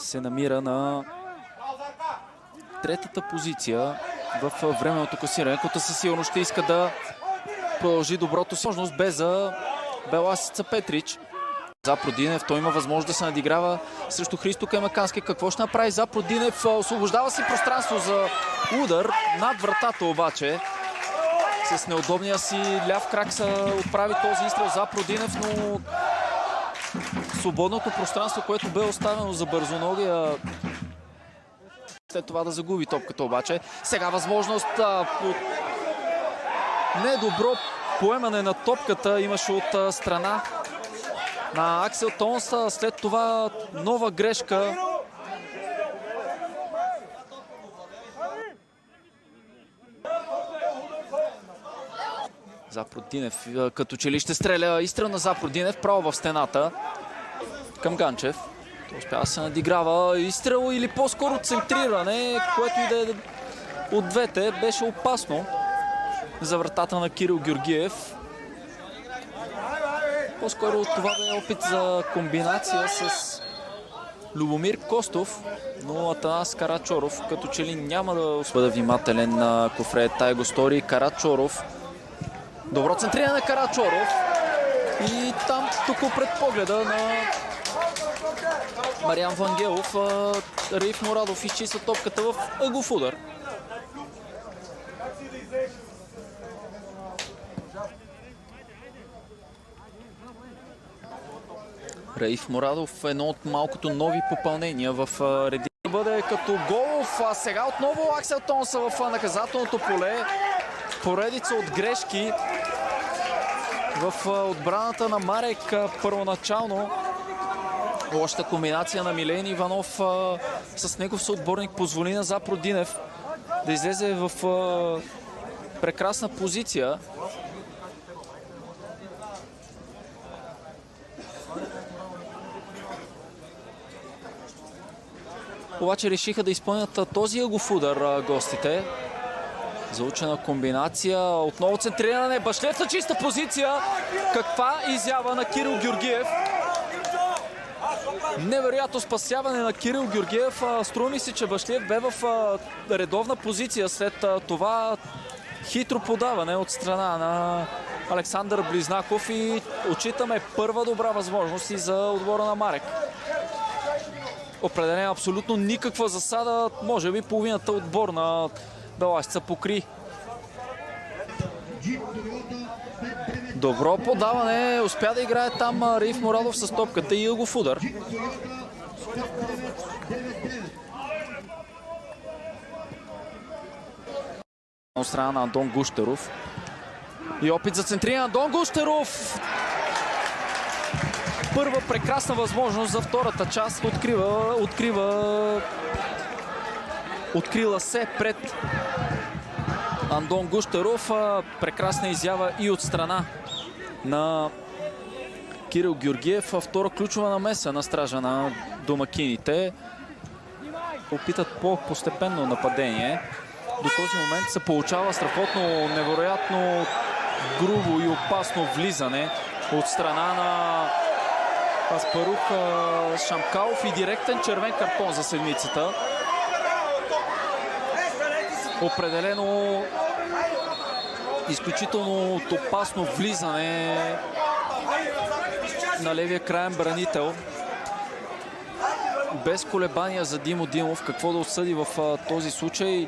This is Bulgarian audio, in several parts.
се намира на третата позиция в временното класиране, който със сигурност ще иска да продължи доброто си. Възможност бе за Беласица Петрич. Запродинев, той има възможност да се надиграва срещу Христо Каймакански. Какво ще направи Запродинев? Освобождава си пространство за удар над вратата обаче. С неудобния си ляв крак се отправи този изстрел Запродинев, но свободното пространство, което бе оставено за бързоногия, след това да загуби топката обаче. Сега възможност недобро поемане на топката имаше от страна на Аксел Тонс. След това нова грешка. Запродинев като че ли ще стреля изстрел на Запродинев право в стената към Ганчев. Той успява да се надиграва изстрел или по-скоро центриране, което и да е от двете. Беше опасно за вратата на Кирил Георгиев. По-скоро това бе опит за комбинация с Любомир Костов, но Атанас Карачоров като че ли няма да бъде внимателен на Кофре. Тай го стори Карачоров. Добро центриране на Карачоров. И там тук пред погледа на Мариан Вангелов, Раиф Морадов изчиства топката в ъглов удар. Раиф Морадов, едно от малкото нови попълнения в редите. Бъде като голов. Сега отново Аксел Тонса в наказателното поле. Поредица от грешки в отбраната на Марек първоначално. Лошата комбинация на Милен Иванов с негов съотборник позволи на Запродинев да излезе в прекрасна позиция. Обаче решиха да изпълнят този ъглов удар гостите. Заучена комбинация. Отново центриране. Башлев на чиста позиция. Каква изява на Кирил Георгиев. Невероятно спасяване на Кирил Георгиев. Струва ми се, че Башлев бе в редовна позиция след това хитро подаване от страна на Александър Близнаков и отчитаме първа добра възможност и за отбора на Марек. Определено абсолютно никаква засада. Може би половината отбор на Беласица покри. Добро подаване. Успя да играе там Раиф Морадов с топката и ъглов удар. От страна на Андон Гущеров. И опит за центриране на Андон Гущеров. Първа прекрасна възможност за втората част. Открила се пред Андон Гущеров. Прекрасна изява и от страна на Кирил Георгиев. Втора ключова намеса на стража на домакините. Опитат по-постепенно нападение. До този момент се получава страхотно, невероятно грубо и опасно влизане от страна на Аспарух Шамкалов и директен червен картон за седмицата. Определено изключително опасно влизане на левия краен бранител. Без колебания за Димо Димов. Какво да отсъди в този случай?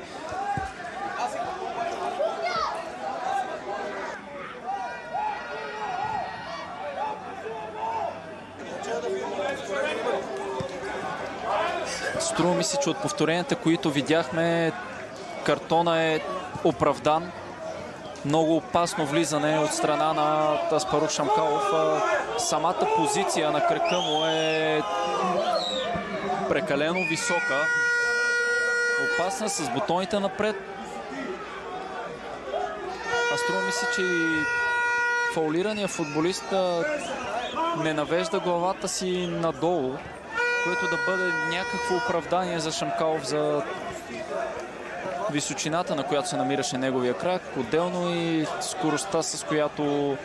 Струва ми се, че от повторенията, които видяхме, картона е оправдан. Много опасно влизане от страна на Аспарух Шамкалов. Самата позиция на кръка му е прекалено висока. Опасна с бутоните напред. Струва ми се, че фаулираният футболист не навежда главата си надолу, което да бъде някакво оправдание за Шамкалов за височината, на която се намираше неговия крак, отделно и скоростта, с която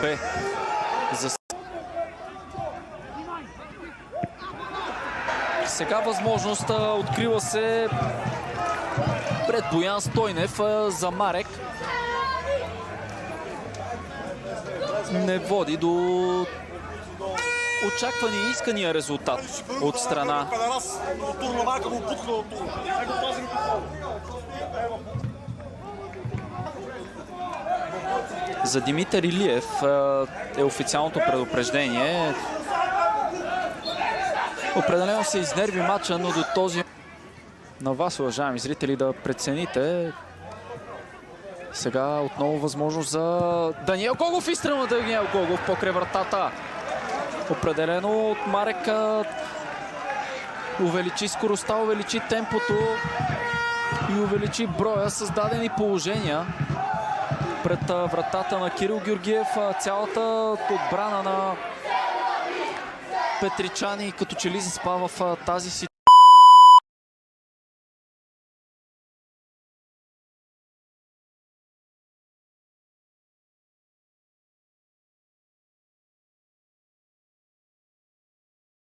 бе. Сега възможност открила се пред Боян Стойнев за Марек. Не води до очаквани и искания резултат от страна. За Димитър Илиев е официалното предупреждение. Определено се изнерви матча, но до този... На вас, уважаеми зрители, да прецените. Сега отново възможност за Даниел Гогов. Изстрел на Даниел Гогов покрай вратата. Определено от Марек увеличи скоростта, увеличи темпото и увеличи броя създадени положения пред вратата на Кирил Георгиев. Цялата отбрана на петричани като че ли заспа в тази си.